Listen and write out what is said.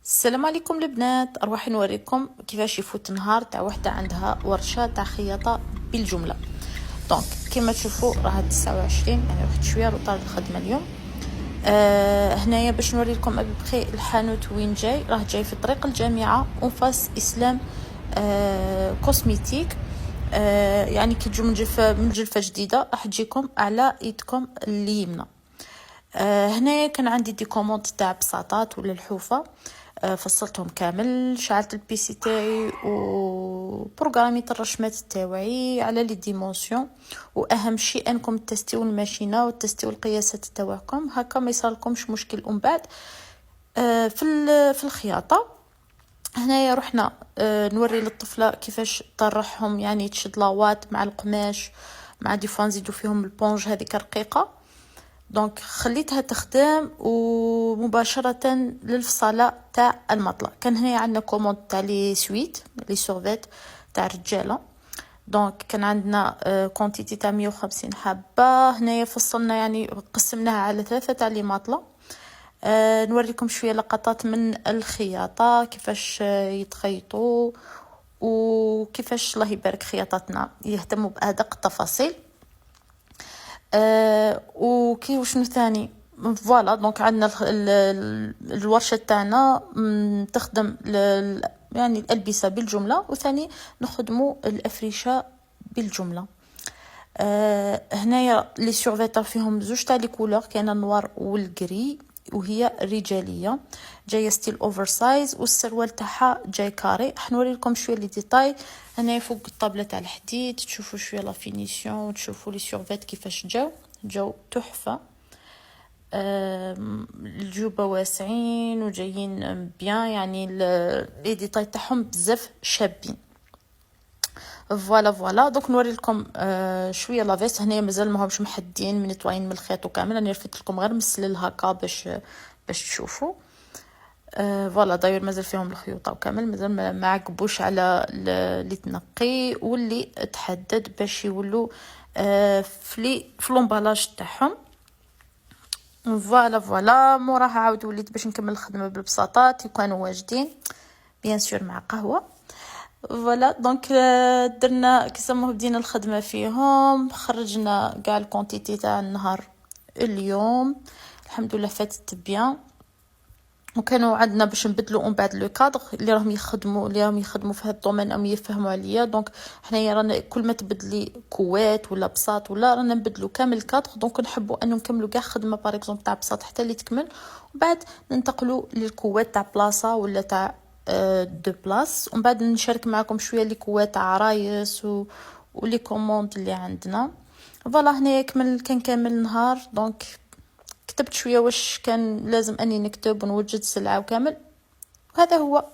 السلام عليكم البنات، اروح نوريكم كيفاش يفوت نهار تاع وحده عندها ورشه تاع خياطه بالجمله. دونك كما تشوفوا راه 29 يعني واحد شويه روطار الخدمه اليوم. هنايا باش نوري لكم ابخي الحانوت وين جاي، راه جاي في طريق الجامعه اونفاس اسلام كوسميتيك. يعني كي تجو من جلفه جديده راح تجيكم على ايدكم اليمنى. هنايا كان عندي دي كوموند تاع بساطات ولا الحوفه. فصلتهم كامل، شعلت البيسي تاعي وبروغراميت الرشمات تاوعي على لي ديمونسيون، واهم شيء انكم تستيو الماشينه وتستيو القياسات تاعكم هكا ما يصيرلكمش مشكل من بعد في الخياطه. هنايا رحنا نوري للطفله كيفاش طرحهم، يعني تشد لاوات مع القماش، مع دي فوا نزيدو فيهم البونج هذيك رقيقه. دونك خليتها تخدم ومباشرة للفصالة تاع المطلة. كان هنا عندنا كوموند تاع لي سويت لي سورفيت تاع الرجالة. دونك كان عندنا كونتيتي تاع 150 حبة. هنايا فصلنا يعني قسمناها على 3 تاع لي مطلة. نوريكم شوية لقطات من الخياطة كيفاش يتخيطوا وكيفاش الله يبارك خياطاتنا يهتموا بأدق التفاصيل. وكي وشنو ثاني فوالا. دونك عندنا الورشه تاعنا تخدم يعني الالبسه بالجمله، وثاني نخدموا الافرشه بالجمله. هنايا لي سورفيتا فيهم زوج تاع لي كولور، كاين النوار والجري، وهي رجاليه جايه ستيل اوفر سايز، والسروال تاعها جاي كاري. راح نوري لكم شويه لي ديتاي. هنا فوق الطابله تاع الحديد تشوفوا شويه لا فينيسيون وتشوفوا لي سورفيت كيفاش جاو تحفه. الجوبه واسعين وجايين بيان، يعني لي ديتاي تاعهم بزاف شابين. فوالا دوك نوري لكم شويه لافيست. هنايا مازال ماهمش محدين من طواين من الخيط وكامل، راني رفدت لكم غير مسلل هكا باش تشوفوا. فوالا داير مازال فيهم الخيوطه وكامل، مازال ما عقبوش على اللي تنقي واللي تحدد باش يولوا في لومبالاج تاعهم. فوالا موراها عاود وليت باش نكمل الخدمه بالبساطات يكونوا واجدين بيان سور مع قهوه. فوالا دونك درنا كيسموه بدينا الخدمه فيهم، خرجنا كاع الكونتيتي تاع النهار اليوم الحمد لله فاتت بيان. وكانوا عندنا باش نبدلوا من بعد لو كادر اللي راهم يخدموا في هذا الدومين ام يفهموا عليا. دونك حنايا رانا كل ما تبدلي كوات ولا بساط ولا رانا نبدلوا كامل الكادر. دونك نحبوا انه نكملوا كاع خدمه بار اكزومبل تاع بساط حتى اللي تكمل، وبعد ننتقلوا للكوات تاع بلاصه ولا تاع دو بلاص، ومن بعد نشارك معكم شويه لي كوات تاع عرايس ولي كوموند اللي عندنا. فوالا هنا كان كامل النهار. دونك كتبت شويه واش كان لازم اني نكتب ونوجد سلعه وكامل، وهذا هو.